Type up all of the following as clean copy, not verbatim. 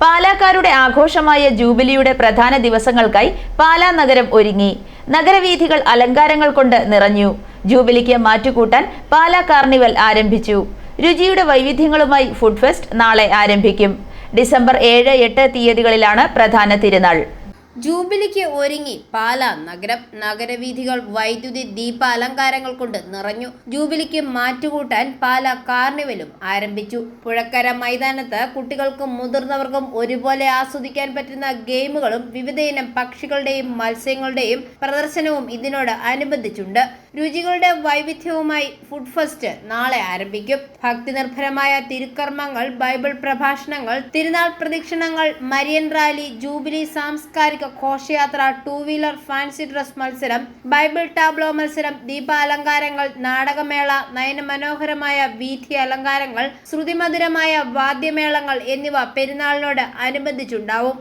പാലാക്കാരുടെ ആഘോഷമായ ജൂബിലിയുടെ പ്രധാന ദിവസങ്ങൾക്കായി പാലാ നഗരം ഒരുങ്ങി. നഗരവീഥികൾ അലങ്കാരങ്ങൾ കൊണ്ട് നിറഞ്ഞു. ജൂബിലിക്ക് മാറ്റുകൂട്ടാൻ പാലാ കാർണിവൽ ആരംഭിച്ചു. രുചിയുടെ വൈവിധ്യങ്ങളുമായി ഫുഡ് ഫെസ്റ്റ് നാളെ ആരംഭിക്കും. ഡിസംബർ 7, 8 തീയതികളിലാണ് പ്രധാന തിരുനാൾ. ജൂബിലിക്ക് ഒരുങ്ങി പാലാ നഗരം. നഗരവീഥികൾ വൈദ്യുതി ദീപ അലങ്കാരങ്ങൾ കൊണ്ട് നിറഞ്ഞു. ജൂബിലിക്ക് മാറ്റുകൂട്ടാൻ പാലാ കാർണിവലും ആരംഭിച്ചു. പുഴക്കര മൈതാനത്ത് കുട്ടികൾക്കും മുതിർന്നവർക്കും ഒരുപോലെ ആസ്വദിക്കാൻ പറ്റുന്ന ഗെയിമുകളും വിവിധയിനം പക്ഷികളുടെയും മത്സ്യങ്ങളുടെയും പ്രദർശനവും ഇതിനോട് അനുബന്ധിച്ചുണ്ട്. രുചികളുടെ വൈവിധ്യവുമായി ഫുഡ് ഫെസ്റ്റ് നാളെ ആരംഭിക്കും. ഭക്തി നിർഭരമായ തിരുക്കർമ്മങ്ങൾ, ബൈബിൾ പ്രഭാഷണങ്ങൾ, തിരുനാൾ പ്രദക്ഷിണങ്ങൾ, മരിയൻ റാലി, ജൂബിലി സാംസ്കാരിക ഘോഷയാത്ര, 2 വീലർ ഫാൻസി ഡ്രസ് മത്സരം, ബൈബിൾ ടാബ്ലോ മത്സരം, ദീപാലങ്കാരങ്ങൾ, നാടകമേള, നയനമനോഹരമായ വീഥി അലങ്കാരങ്ങൾ, ശ്രുതിമധുരമായ വാദ്യമേളങ്ങൾ എന്നിവ പെരുന്നാളിനോട് അനുബന്ധിച്ചുണ്ടാവും.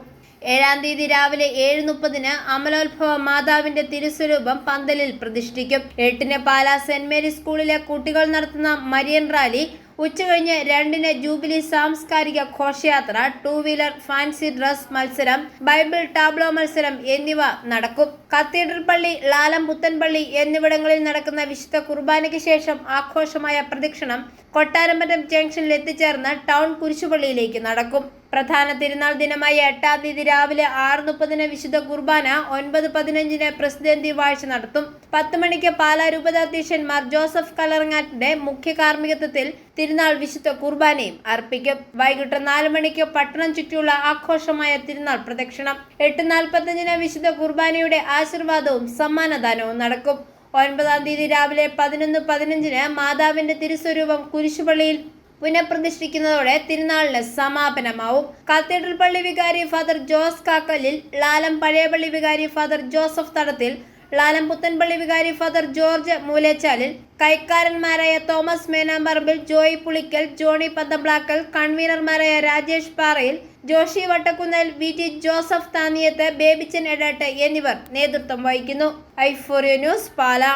7-ാം തീയതി രാവിലെ 7:30 അമലോത്ഭവ മാതാവിന്റെ തിരുസ്വരൂപം പന്തലിൽ പ്രതിഷ്ഠിക്കും. 8-ന് പാലാ സെന്റ് മേരീസ് സ്കൂളിലെ കുട്ടികൾ നടത്തുന്ന മരിയൻ റാലി, ഉച്ചകഴിഞ്ഞ് 2-ന് ജൂബിലി സാംസ്കാരിക ഘോഷയാത്ര, 2 വീലർ ഫാൻസി ഡ്രസ് മത്സരം, ബൈബിൾ ടാബ്ലോ മത്സരം എന്നിവ നടക്കും. കത്തീഡ്രൽ പള്ളി, ലാലം പുത്തൻപള്ളി എന്നിവിടങ്ങളിൽ നടക്കുന്ന വിശുദ്ധ കുർബാനയ്ക്ക് ശേഷം ആഘോഷമായ പ്രദക്ഷിണം കൊട്ടാരമറ്റം ജംഗ്ഷനിൽ എത്തിച്ചേർന്ന് ടൗൺ കുരിശുപള്ളിയിലേക്ക് നടക്കും. പ്രധാന തിരുനാൾ ദിനമായ 8-ാം തീയതി രാവിലെ 6:30 വിശുദ്ധ കുർബാന, 9:15 പ്രസിദ്ധന്തി വാഴ്ച നടത്തും. 10 മണിക്ക് പാലാ രൂപതാധ്യക്ഷൻ മാർ ജോസഫ് കല്ലറങ്ങാട്ടിന്റെ മുഖ്യ കാർമ്മികത്വത്തിൽ തിരുനാൾ വിശുദ്ധ കുർബാനയും അർപ്പിക്കും. വൈകിട്ട് 4 മണിക്ക് പട്ടണം ചുറ്റിയുള്ള ആഘോഷമായ തിരുനാൾ പ്രദക്ഷിണം. 8:45 വിശുദ്ധ കുർബാനയുടെ ആശീർവാദവും സമ്മാനദാനവും നടക്കും. 9-ാം തീയതി രാവിലെ 11:15 മാതാവിന്റെ തിരുസ്വരൂപം കുരിശുപള്ളിയിൽ പുനഃപ്രതിഷ്ഠിക്കുന്നതോടെ തിരുനാളിന് സമാപനമാവും. കത്തീഡ്രൽ പള്ളി വികാരി ഫാദർ ജോസ് കാക്കലിൽ, ലാലം പഴയപള്ളി വികാരി ഫാദർ ജോസഫ് തടത്തിൽ, ലാലം പുത്തൻപള്ളി വികാരി ഫാദർ ജോർജ് മൂലേച്ചാലിൽ, കൈക്കാരന്മാരായ Thomas Menamparambil, Joy Pulickal, Johnny Panthablakkal, കൺവീനർമാരായ രാജേഷ് പാറയിൽ, ജോഷി വട്ടക്കുന്നൽ, VT ജോസഫ് താന്നിയത്ത്, ബേബിച്ചൻ എടാട്ട് എന്നിവർ നേതൃത്വം വഹിക്കുന്നു. i4U news, Pala.